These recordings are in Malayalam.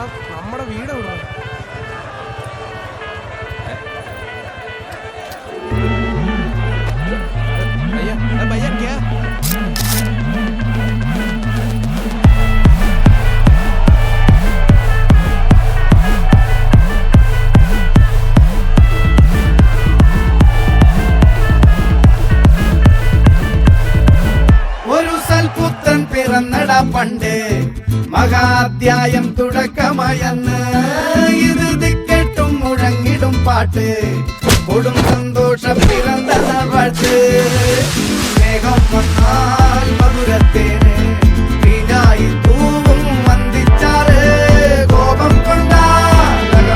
നമ്മുടെ വീട് എവിടെ? भैया क्या ഒരു സൽപുത്രൻ പിറന്നടാ പണ്ട് മഹാധ്യായം തുടക്കമായെന്ന് ഇത് ദിക്കെട്ടും മുഴങ്ങിടും പാട്ട് കൊടും സന്തോഷം പിറന്ന പാട്ട് മേഘം വന്നാൽ മധുരത്തേന് വീണായി തൂവും വന്ദിച്ചാറ് കോപം കൊണ്ടാൽ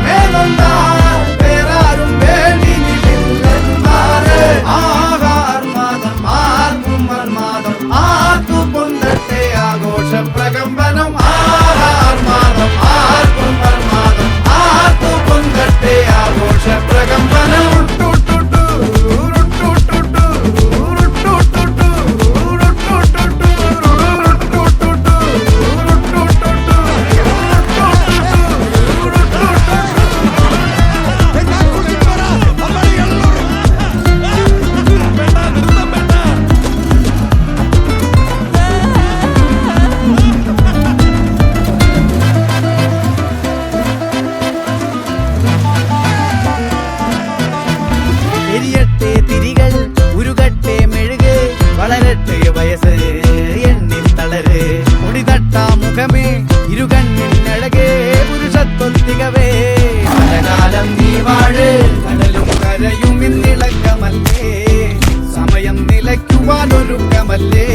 വേറാരും വേണ്ടി നിൽക്കുമാറ് ആഹാർമാദം ആർക്കും മർമാദം ആർക്കു പൊന്തട്ടെ ആഘോഷ പ്രകമ്പനം ആഹാർമാദം ആർക്കും മർമാദം ആർക്കു പൊന്തട്ടെ ആഘോഷ പ്രകമ്പനം തിരികൾ ഉരുകട്ടെ മെഴുക് വളരട്ടെ വയസ്സ് എണ്ണിൽ തളര് മുടിതട്ടാ മുഖമേ ഇരുകണ്ണിനഴകേ പുരുഷത്വത്തികവേ പലകാലം നീ വാഴ് കടലും കരയും ഇന്നിളക്കമല്ലേ സമയം നിലയ്ക്കുവാനൊരുക്കമല്ലേ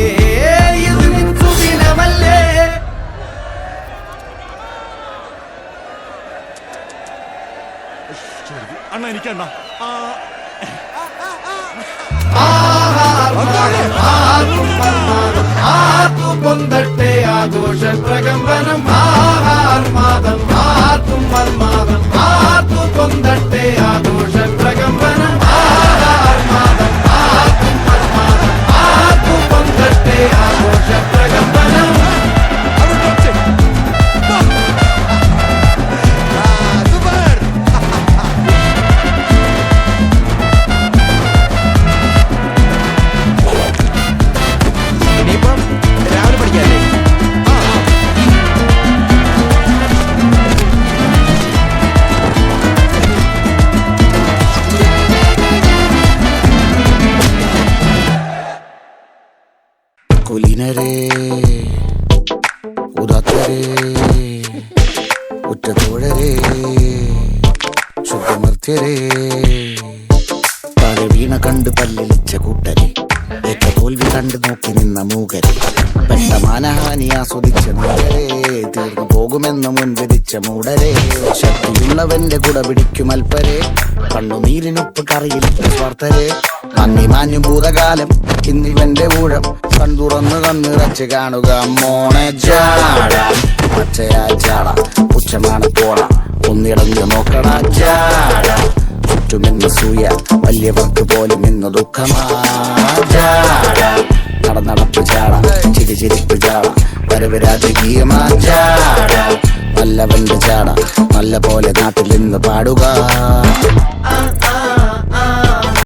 ഇത് നിൻസുദിനമല്ലേ അണ്ണ എനിക്കണ്ണ ആർക്കു പൊന്തട്ടെ ആഘോഷ പ്രകമ്പനം ആഹാർമാദം ആർക്കും മർമാദം ആർക്കു പൊന്തട്ടെ ആഘോഷ പ്രകമ്പനം ആഹാർമാദം ആർക്കും മർമാദം ആർക്കു പൊന്തട്ടെ ആഘോഷ പ്രകമ്പനം കുലീനരേ ഉദാത്തരേ ഉറ്റതോഴരേ ശുദ്ധമർത്യരേ താഴെ വീണ കണ്ട് പല്ലിളിച്ച കൂട്ടരെ ഏറ്റ തോൽവി കണ്ട് നോക്കി നിന്ന മൂകരെ പെട്ട മാനഹാനി ആസ്വദിച്ച മൂടരെ തീർന്നു പോകുമെന്ന് മുൻവിധിച്ച മൂടരെ ശക്തിയുള്ളവന്റെ കുട പിടിക്കും അൽപ്പരെ കണ്ണുനീരിനൊപ്പ് കറിയിലിട്ട സ്വാർത്ഥരെ നന്ദി മാഞ്ഞു ഭൂതകാലം ഇന്നിവന്റെ ഊഴം കൺതുറന്ന് കണ്ണിറച്ച് കാണുക മോണെ ജാട പച്ചയാ ജാട പുച്ഛമാണ് പോണ ഒന്നിടഞ്ഞു നോക്കണ ജാട ചുറ്റുമെന്ന് സൂയ വലിയവർക്ക് പോലും ഇന്ന് ദുഃഖമാ ജാട നടപ്പ് ചാട ചിരിച്ചിരിപ്പ് ചാട വരവ് രാജകീയമാ ജാട നല്ലവന്റെ ചാട നല്ല പോലെ നാട്ടിൽ നിന്ന് പാടുക